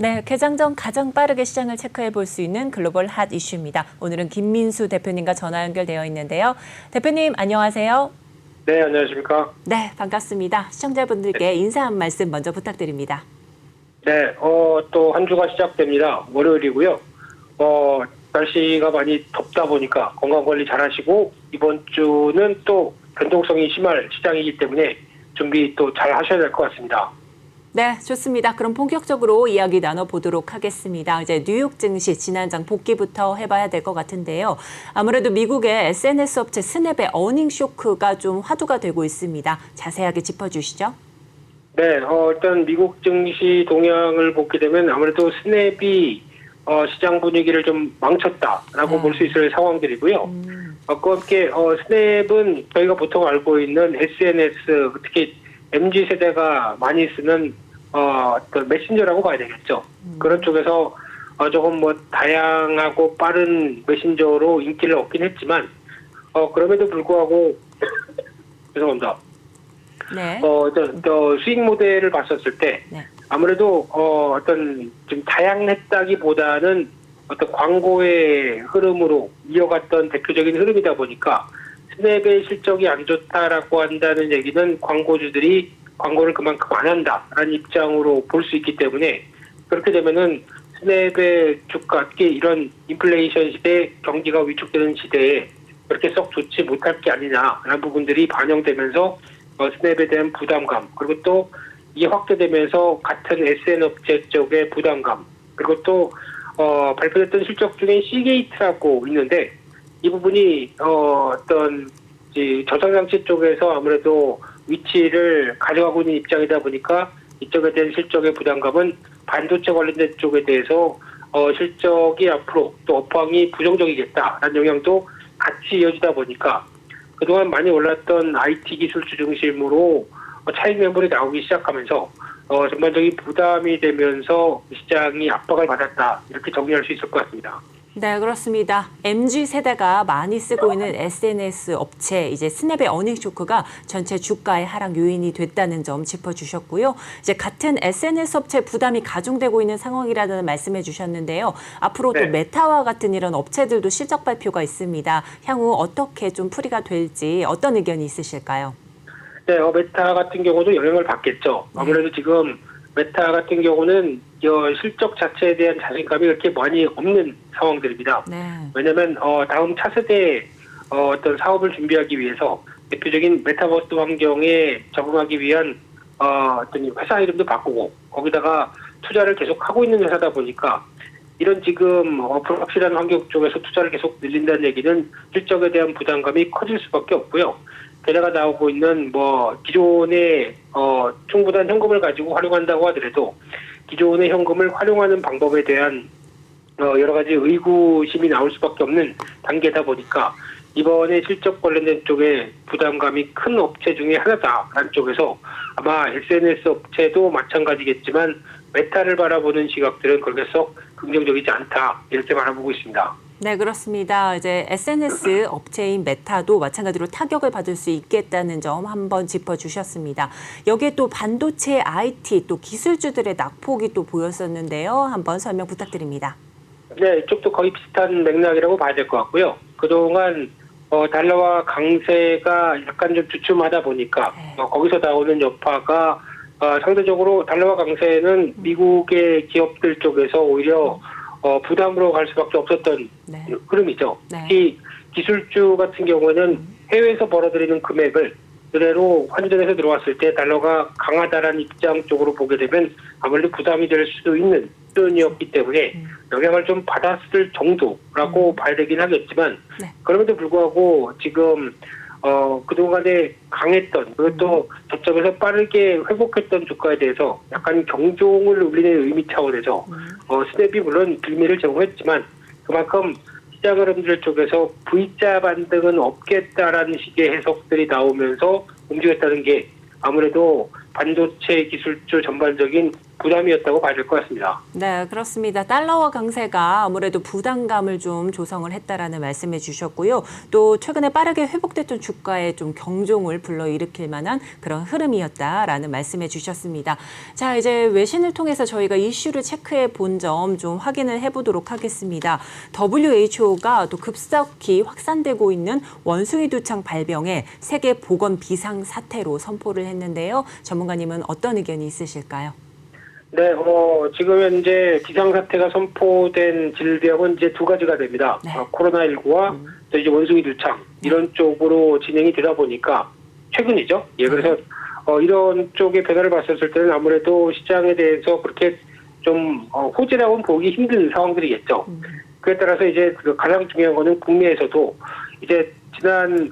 네, 개장 전 가장 빠르게 시장을 체크해 볼 수 있는 글로벌 핫 이슈입니다. 오늘은 김민수 대표님과 전화 연결되어 있는데요. 대표님, 안녕하세요. 네, 안녕하십니까. 네, 반갑습니다. 시청자분들께 인사 한 말씀 먼저 부탁드립니다. 네, 또 한 주가 시작됩니다. 월요일이고요. 날씨가 많이 덥다 보니까 건강관리 잘 하시고, 이번 주는 또 변동성이 심할 시장이기 때문에 준비 또 잘 하셔야 될 것 같습니다. 네, 좋습니다. 그럼 본격적으로 이야기 나눠보도록 하겠습니다. 이제 뉴욕 증시 지난장 복귀부터 해봐야 될 것 같은데요. 아무래도 미국의 SNS 업체 스냅의 어닝 쇼크가 좀 화두가 되고 있습니다. 자세하게 짚어주시죠. 네, 일단 미국 증시 동향을 보게 되면 아무래도 스냅이 시장 분위기를 좀 망쳤다라고 볼 수 있을 상황들이고요. 그와 함께 스냅은 저희가 보통 알고 있는 SNS, 특히 MZ세대가 많이 쓰는 어떤 메신저라고 봐야 되겠죠. 그런 쪽에서 조금 다양하고 빠른 메신저로 인기를 얻긴 했지만 그럼에도 불구하고 죄송합니다. 네. 수익 모델을 봤었을 때 네. 아무래도 어떤 좀 다양했다기보다는 어떤 광고의 흐름으로 이어갔던 대표적인 흐름이다 보니까 스냅의 실적이 안 좋다라고 한다는 얘기는 광고주들이 광고를 그만큼 안 한다라는 입장으로 볼 수 있기 때문에 그렇게 되면은 스냅의 주가, 특히 이런 인플레이션 시대, 경기가 위축되는 시대에 그렇게 썩 좋지 못할 게 아니냐라는 부분들이 반영되면서 스냅에 대한 부담감, 그리고 또 이게 확대되면서 같은 SN 업체 쪽의 부담감, 그리고 또 발표됐던 실적 중에 시게이트라고 있는데 이 부분이 어떤 저장장치 쪽에서 아무래도 위치를 가져가고 있는 입장이다 보니까 이쪽에 대한 실적의 부담감은 반도체 관련된 쪽에 대해서 실적이 앞으로 또 업황이 부정적이겠다라는 영향도 같이 이어지다 보니까 그동안 많이 올랐던 IT 기술주 중심으로 차익 매물이 나오기 시작하면서 전반적인 부담이 되면서 시장이 압박을 받았다, 이렇게 정리할 수 있을 것 같습니다. 네, 그렇습니다. MZ세대가 많이 쓰고 있는 SNS 업체, 이제 스냅의 어닝 쇼크가 전체 주가의 하락 요인이 됐다는 점 짚어주셨고요. 이제 같은 SNS 업체 부담이 가중되고 있는 상황이라는 말씀해 주셨는데요. 앞으로 또 메타와 같은 이런 업체들도 실적 발표가 있습니다. 향후 어떻게 좀 풀이가 될지 어떤 의견이 있으실까요? 네, 메타 같은 경우도 영향을 받겠죠. 아무래도 지금 메타 같은 경우는 실적 자체에 대한 자신감이 그렇게 많이 없는 상황들입니다. 네. 왜냐하면 다음 차세대 어떤 사업을 준비하기 위해서 대표적인 메타버스 환경에 적응하기 위한 어떤 회사 이름도 바꾸고 거기다가 투자를 계속 하고 있는 회사다 보니까 이런 지금 불확실한 환경 쪽에서 투자를 계속 늘린다는 얘기는 실적에 대한 부담감이 커질 수밖에 없고요. 게다가 나오고 있는 기존의 충분한 현금을 가지고 활용한다고 하더라도 기존의 현금을 활용하는 방법에 대한 여러 가지 의구심이 나올 수밖에 없는 단계다 보니까 이번에 실적 관련된 쪽에 부담감이 큰 업체 중에 하나다라는 쪽에서 아마 SNS 업체도 마찬가지겠지만 메타를 바라보는 시각들은 그렇게 썩 긍정적이지 않다, 이렇게 바라보고 있습니다. 네, 그렇습니다. 이제 SNS 업체인 메타도 마찬가지로 타격을 받을 수 있겠다는 점 한번 짚어주셨습니다. 여기에 또 반도체, IT, 또 기술주들의 낙폭이 또 보였었는데요. 한번 설명 부탁드립니다. 네, 이쪽도 거의 비슷한 맥락이라고 봐야 될 것 같고요. 그동안 달러와 강세가 약간 좀 주춤하다 보니까 거기서 나오는 여파가 상대적으로 달러와 강세는 미국의 기업들 쪽에서 오히려 부담으로 갈 수밖에 없었던 흐름이죠. 특히 기술주 같은 경우는 해외에서 벌어들이는 금액을 그대로 환전해서 들어왔을 때 달러가 강하다라는 입장 쪽으로 보게 되면 아무래도 부담이 될 수도 있는 수준이었기 때문에 영향을 좀 받았을 정도라고 봐야 되긴 하겠지만 그럼에도 불구하고 지금 그동안에 강했던 그것도 저점에서 빠르게 회복했던 주가에 대해서 약간 경종을 울리는 의미 차원에서 스냅이 물론 빌미를 제공했지만 그만큼 시장 흐름들 쪽에서 V자 반등은 없겠다라는 식의 해석들이 나오면서 움직였다는 게 아무래도 반도체 기술주 전반적인 부담이었다고 봐야 될 것 같습니다. 네, 그렇습니다. 달러화 강세가 아무래도 부담감을 좀 조성을 했다라는 말씀해 주셨고요. 또 최근에 빠르게 회복됐던 주가에 좀 경종을 불러일으킬 만한 그런 흐름이었다라는 말씀해 주셨습니다. 자, 이제 외신을 통해서 저희가 이슈를 체크해 본 점 좀 확인을 해보도록 하겠습니다. WHO가 또 급속히 확산되고 있는 원숭이 두창 발병에 세계 보건 비상 사태로 선포를 했는데요. 전문가님은 어떤 의견이 있으실까요? 네, 지금 현재 비상사태가 선포된 질병은 이제 두 가지가 됩니다. 네. 코로나19와 또 이제 원숭이 두창 이런 쪽으로 진행이 되다 보니까 최근이죠. 예, 그래서 이런 쪽의 변화를 봤었을 때는 아무래도 시장에 대해서 그렇게 좀 호재라고는 보기 힘든 상황들이겠죠. 그에 따라서 이제 그 가장 중요한 거는 국내에서도 이제 지난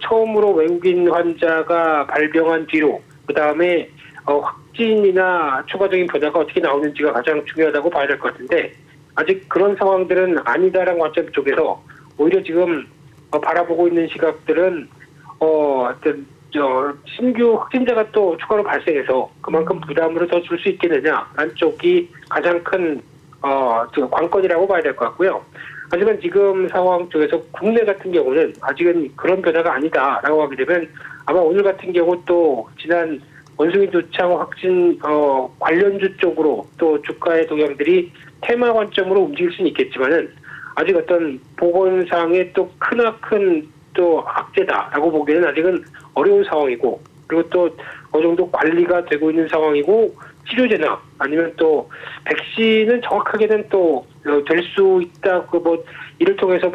처음으로 외국인 환자가 발병한 뒤로 그 다음에 확진이나 추가적인 변화가 어떻게 나오는지가 가장 중요하다고 봐야 될 것 같은데 아직 그런 상황들은 아니다라는 관점 쪽에서 오히려 지금 바라보고 있는 시각들은 어떤 신규 확진자가 또 추가로 발생해서 그만큼 부담으로 더 줄 수 있겠느냐라는 쪽이 가장 큰 관건이라고 봐야 될 것 같고요. 하지만 지금 상황 쪽에서 국내 같은 경우는 아직은 그런 변화가 아니다라고 하게 되면 아마 오늘 같은 경우 또 지난 원숭이 두창 확진 관련주 쪽으로 또 주가의 동향들이 테마 관점으로 움직일 수는 있겠지만은 아직 어떤 보건상의 또 크나큰 또 악재다라고 보기에는 아직은 어려운 상황이고 그리고 또 어느 정도 관리가 되고 있는 상황이고 치료제나 아니면 또 백신은 정확하게는 또 될 수 있다 뭐 이를 통해서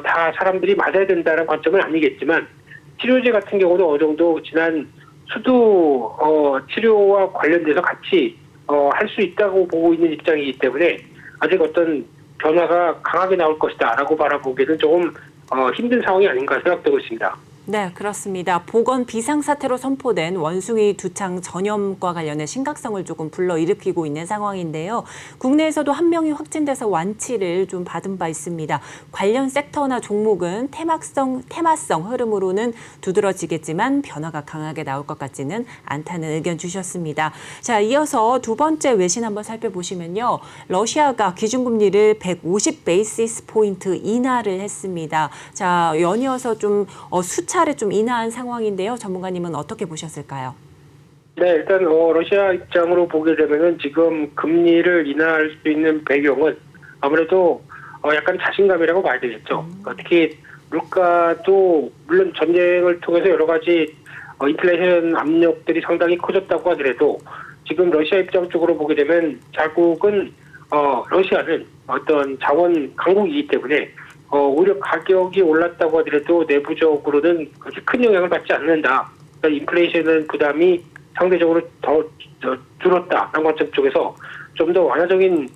다 사람들이 맞아야 된다는 관점은 아니겠지만 치료제 같은 경우도 어느 정도 지난 수두 치료와 관련돼서 같이 할 수 있다고 보고 있는 입장이기 때문에 아직 어떤 변화가 강하게 나올 것이다라고 바라보기에는 조금 힘든 상황이 아닌가 생각되고 있습니다. 네, 그렇습니다. 보건 비상사태로 선포된 원숭이 두창 전염과 관련해 심각성을 조금 불러일으키고 있는 상황인데요. 국내에서도 한 명이 확진돼서 완치를 좀 받은 바 있습니다. 관련 섹터나 종목은 테마성 흐름으로는 두드러지겠지만 변화가 강하게 나올 것 같지는 않다는 의견 주셨습니다. 자, 이어서 두 번째 외신 한번 살펴보시면요. 러시아가 기준금리를 150 베이시스 포인트 인하를 했습니다. 자, 연이어서 좀 수차례 좀 인하한 상황인데요. 전문가님은 어떻게 보셨을까요? 네, 일단 러시아 입장으로 보게 되면은 지금 금리를 인하할 수 있는 배경은 아무래도 약간 자신감이라고 봐야 되겠죠. 특히 물가도 물론 전쟁을 통해서 여러 가지 인플레이션 압력들이 상당히 커졌다고 하더라도 지금 러시아 입장 쪽으로 보게 되면 자국은 러시아는 어떤 자원 강국이기 때문에 오히려 가격이 올랐다고 하더라도 내부적으로는 그렇게 큰 영향을 받지 않는다. 그러니까 인플레이션 부담이 상대적으로 더 줄었다라는 관점 쪽에서 좀 더 완화적인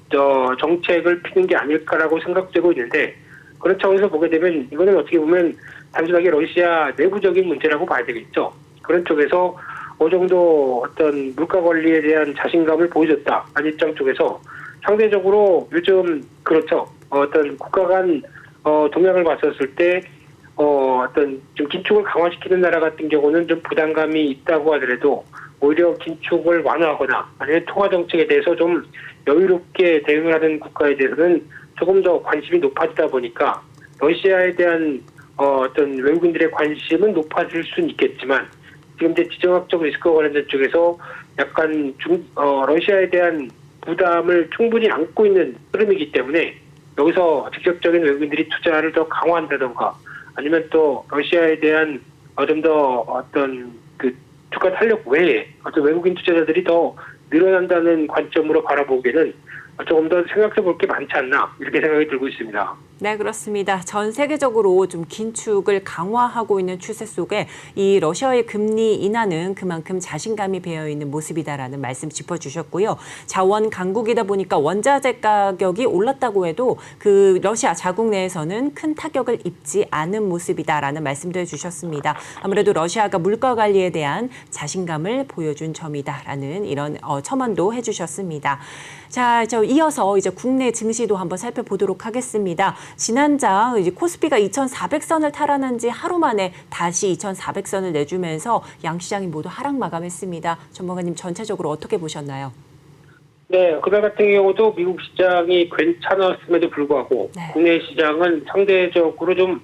정책을 피는 게 아닐까라고 생각되고 있는데 그런 차원에서 보게 되면 이거는 어떻게 보면 단순하게 러시아 내부적인 문제라고 봐야 되겠죠. 그런 쪽에서 어느 정도 어떤 물가 관리에 대한 자신감을 보여줬다. 한 입장 쪽에서 상대적으로 요즘 그렇죠. 어떤 국가 간 동향을 봤었을 때 어떤 좀 긴축을 강화시키는 나라 같은 경우는 좀 부담감이 있다고 하더라도 오히려 긴축을 완화하거나 아니면 통화 정책에 대해서 좀 여유롭게 대응을 하는 국가에 대해서는 조금 더 관심이 높아지다 보니까 러시아에 대한 어떤 외국인들의 관심은 높아질 수는 있겠지만 지금 이제 지정학적 리스크와 관련된 쪽에서 약간 러시아에 대한 부담을 충분히 안고 있는 흐름이기 때문에 여기서 직접적인 외국인들이 투자를 더 강화한다던가 아니면 또 러시아에 대한 좀 더 어떤 그 주가 탄력 외에 어떤 외국인 투자자들이 더 늘어난다는 관점으로 바라보기에는 조금 더 생각해 볼 게 많지 않나 이렇게 생각이 들고 있습니다. 네, 그렇습니다. 전 세계적으로 좀 긴축을 강화하고 있는 추세 속에 이 러시아의 금리 인하는 그만큼 자신감이 배어 있는 모습이다라는 말씀 짚어주셨고요. 자원 강국이다 보니까 원자재 가격이 올랐다고 해도 그 러시아 자국 내에서는 큰 타격을 입지 않은 모습이다라는 말씀도 해주셨습니다. 아무래도 러시아가 물가 관리에 대한 자신감을 보여준 점이다라는 이런 첨언도 해주셨습니다. 자, 이어서 이제 국내 증시도 한번 살펴보도록 하겠습니다. 지난장 이제 코스피가 2,400선을 탈환한 지 하루 만에 다시 2,400선을 내주면서 양시장이 모두 하락 마감했습니다. 전문가님 전체적으로 어떻게 보셨나요? 네, 그날 같은 경우도 미국 시장이 괜찮았음에도 불구하고 네. 국내 시장은 상대적으로 좀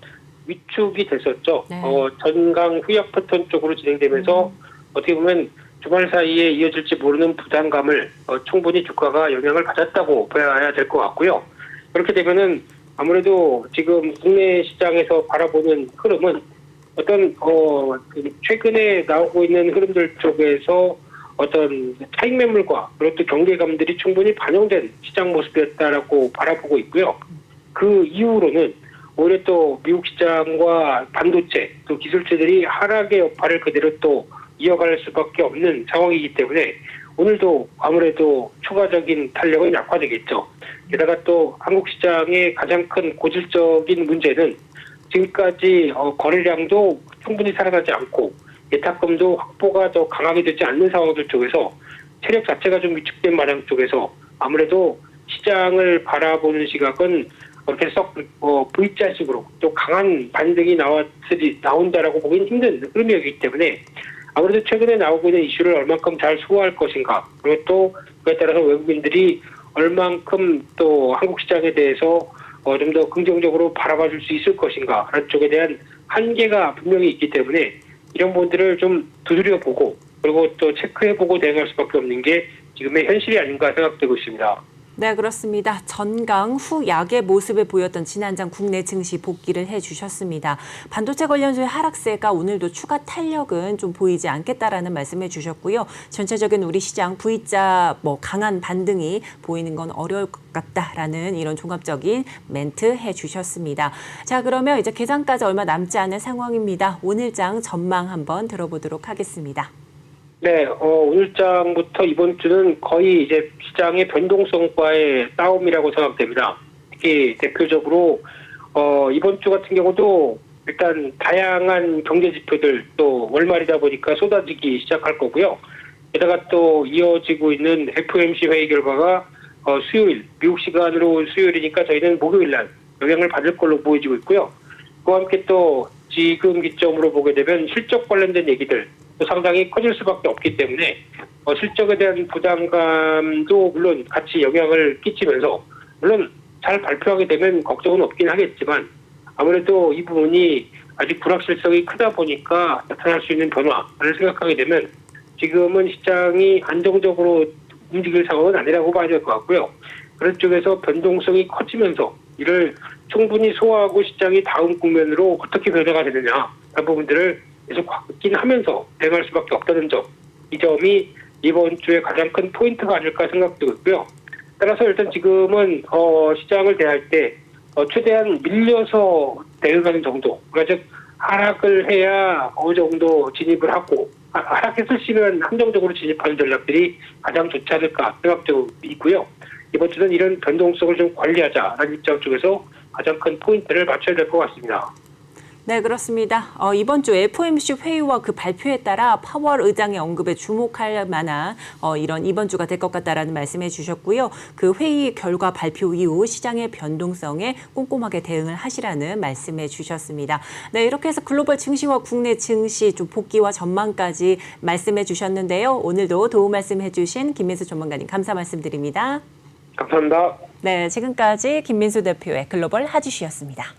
위축이 됐었죠. 네. 전강 후약 패턴 쪽으로 진행되면서 어떻게 보면 주말 사이에 이어질지 모르는 부담감을 충분히 주가가 영향을 받았다고 봐야 될 것 같고요. 그렇게 되면은 아무래도 지금 국내 시장에서 바라보는 흐름은 어떤 최근에 나오고 있는 흐름들 쪽에서 어떤 차익 매물과 그리고 또 경계감들이 충분히 반영된 시장 모습이었다라고 바라보고 있고요. 그 이후로는 오히려 또 미국 시장과 반도체 또 기술주들이 하락의 여파를 그대로 또 이어갈 수밖에 없는 상황이기 때문에 오늘도 아무래도 추가적인 탄력은 약화되겠죠. 게다가 또 한국 시장의 가장 큰 고질적인 문제는 지금까지 거래량도 충분히 살아나지 않고 예탁금도 확보가 더 강하게 되지 않는 상황들 쪽에서 체력 자체가 좀 위축된 마당 쪽에서 아무래도 시장을 바라보는 시각은 그렇게 썩 V자식으로 또 강한 반등이 나온다라고 보기는 힘든 흐름이기 때문에 아무래도 최근에 나오고 있는 이슈를 얼만큼 잘 소화할 것인가, 그리고 또 그에 따라서 외국인들이 얼만큼 또 한국 시장에 대해서 좀 더 긍정적으로 바라봐 줄 수 있을 것인가 라는 쪽에 대한 한계가 분명히 있기 때문에 이런 부분들을 좀 두드려보고 그리고 또 체크해보고 대응할 수밖에 없는 게 지금의 현실이 아닌가 생각되고 있습니다. 네, 그렇습니다. 전강 후 약의 모습을 보였던 지난장 국내 증시 복귀를 해주셨습니다. 반도체 관련주의 하락세가 오늘도 추가 탄력은 좀 보이지 않겠다라는 말씀해 주셨고요. 전체적인 우리 시장 V자 강한 반등이 보이는 건 어려울 것 같다라는 이런 종합적인 멘트 해주셨습니다. 자, 그러면 이제 개장까지 얼마 남지 않은 상황입니다. 오늘장 전망 한번 들어보도록 하겠습니다. 네, 오늘장부터 이번 주는 거의 이제 시장의 변동성과의 싸움이라고 생각됩니다. 특히 대표적으로 이번 주 같은 경우도 일단 다양한 경제 지표들 또 월말이다 보니까 쏟아지기 시작할 거고요. 게다가 또 이어지고 있는 FOMC 회의 결과가 수요일, 미국 시간으로 수요일이니까 저희는 목요일 날 영향을 받을 걸로 보여지고 있고요. 그와 함께 또 지금 기점으로 보게 되면 실적 관련된 얘기들 상당히 커질 수밖에 없기 때문에 실적에 대한 부담감도 물론 같이 영향을 끼치면서 물론 잘 발표하게 되면 걱정은 없긴 하겠지만 아무래도 이 부분이 아직 불확실성이 크다 보니까 나타날 수 있는 변화를 생각하게 되면 지금은 시장이 안정적으로 움직일 상황은 아니라고 봐야 될 것 같고요. 그런 쪽에서 변동성이 커지면서 이를 충분히 소화하고 시장이 다음 국면으로 어떻게 변화가 되느냐 그런 부분들을 계속 확인하면서 대응할 수밖에 없다는 점, 이 점이 이번 주에 가장 큰 포인트가 아닐까 생각되고 있고요. 따라서 일단 지금은 시장을 대할 때 최대한 밀려서 대응하는 정도, 그러니까 즉 하락을 해야 어느 정도 진입을 하고 하락했을 시면 한정적으로 진입하는 전략들이 가장 좋지 않을까 생각되고 있고요. 이번 주는 이런 변동성을 좀 관리하자라는 입장 쪽에서 가장 큰 포인트를 맞춰야 될 것 같습니다. 네, 그렇습니다. 이번 주 FOMC 회의와 그 발표에 따라 파월 의장의 언급에 주목할 만한 이런 이번 주가 될 것 같다라는 말씀해 주셨고요. 그 회의 결과 발표 이후 시장의 변동성에 꼼꼼하게 대응을 하시라는 말씀해 주셨습니다. 네, 이렇게 해서 글로벌 증시와 국내 증시 좀 복귀와 전망까지 말씀해 주셨는데요. 오늘도 도움 말씀해 주신 김민수 전문가님 감사 말씀드립니다. 감사합니다. 네, 지금까지 김민수 대표의 글로벌 하지슈였습니다.